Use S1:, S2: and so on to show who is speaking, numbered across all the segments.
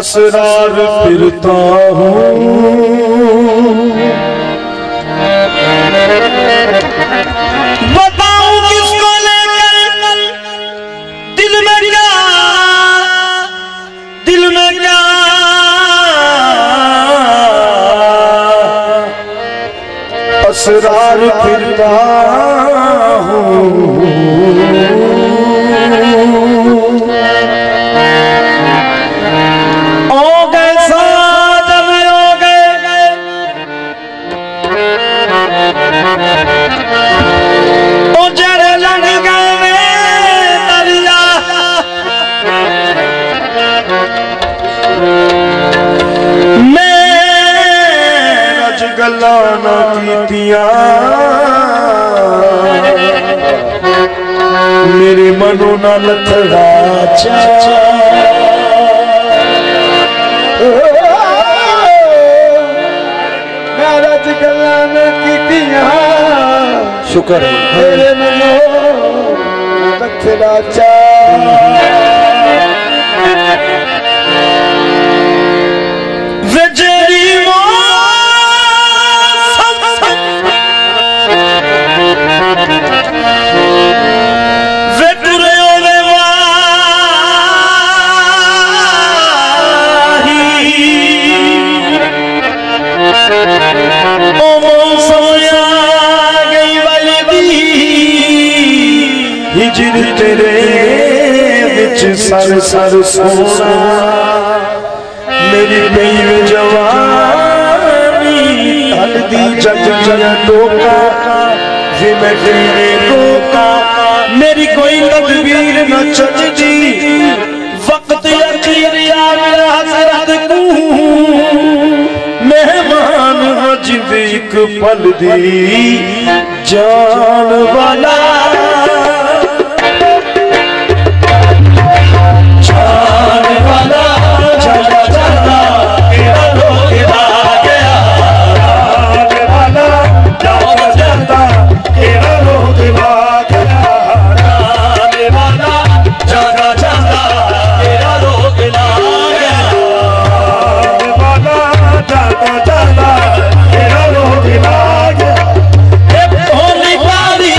S1: असरार फिरता हूँ। बताऊं किसको लेकर दिल में क्या, दिल में क्या असरार फिरता हूँ। गलाना कीतिया मेरे मनो ना लथड़ा चा, रज गलाना कीतिया शुक्र मेरे मनो लथड़ा चा। हिजर तेरे विच सर सर सोना मेरी पई जवानी हल्दी जग जग टोका जे मैं तेरे रोका मेरी कोई तदबीर न चलती वक्त अखीर या मेरा हसरत को मेहमान जिंद एक पल दी जान वाला
S2: होली पारी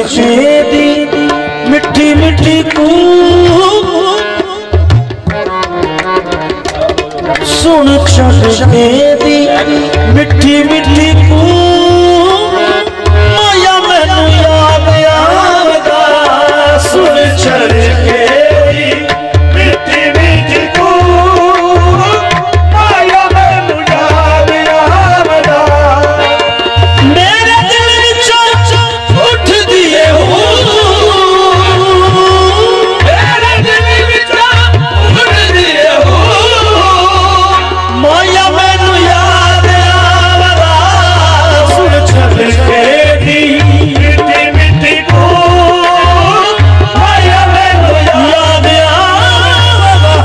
S1: सदके दी मिठी मिठी सुन सदके दी मिठी मिठी माया मैनू याद आवेगा सुन सदके दी मिठी मिठी माया मैनू याद आवेगा मेरे दिल विचों उठ दिए हो मेरे दिल विचों उठ दिए हो माया मैनू याद आवेगा सुन सदके दी मिठी मिठी माया मैनू याद आवेगा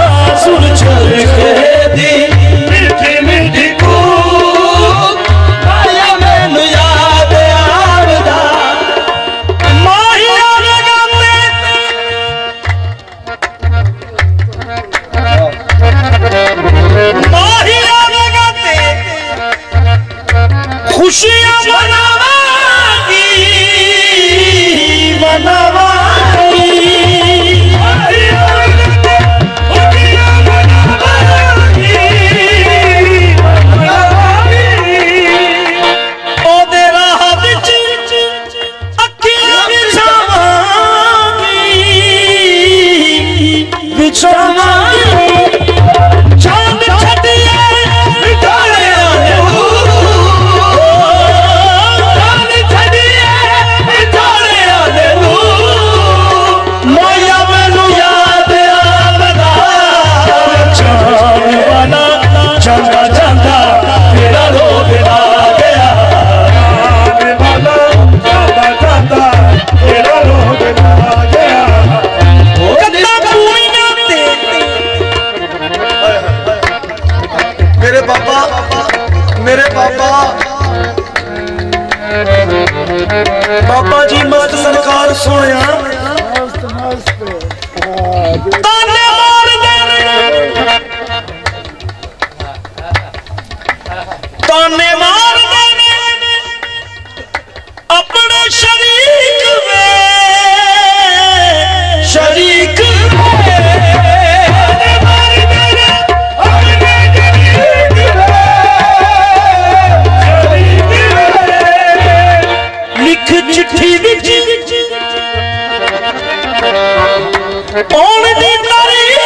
S1: सुन सदके दी मिठी मिठी माया मैनू याद आवेगा माहिया लगाते खुशियां मनावागी मनावागी खुशियां मनावागी ओदे राह विच अखियां बिछावांगी चांद छड़िए बिठाले चांद छड़िए बिठाले माया मैनू याद आवेगा चांद वाला जांदा जांदा तेरा रोग ला गया चांद वाला जांदा जांदा तेरा रोग ला गया मेरे बाबा जी मत सरकार सुनिया ताने मार देने अपने शरीक में शरीक चिट्ठी विच कौन दी तारीख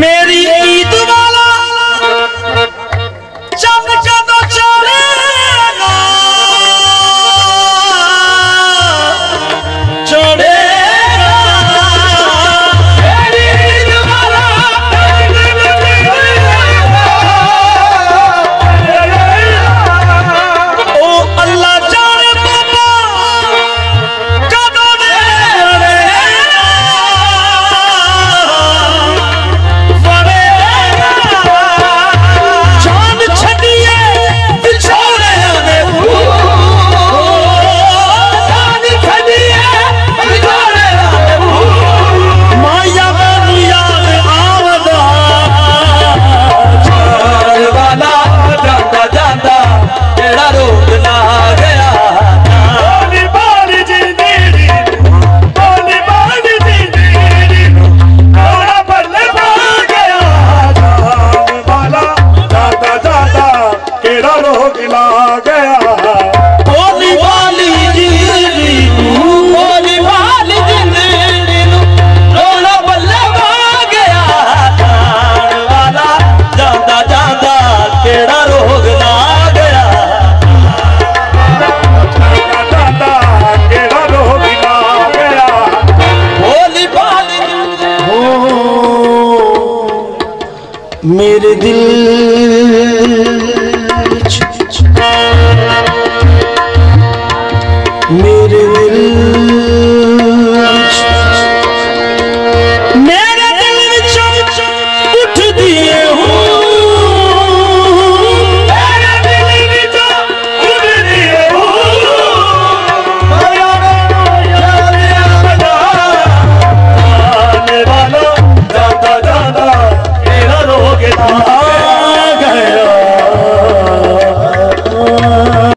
S1: मेरी ईद वाला चंद जदों चढ़ेगा चढ़ेगा मेरी ईद वाला ओ अल्लाह जाने बाबा कदों दे मेरे दिल मेरे दिल उठ दिए हूँ, मेरे दिल उठ दिए हूँ, आने वाला जाता जाता तेरा रोगे था।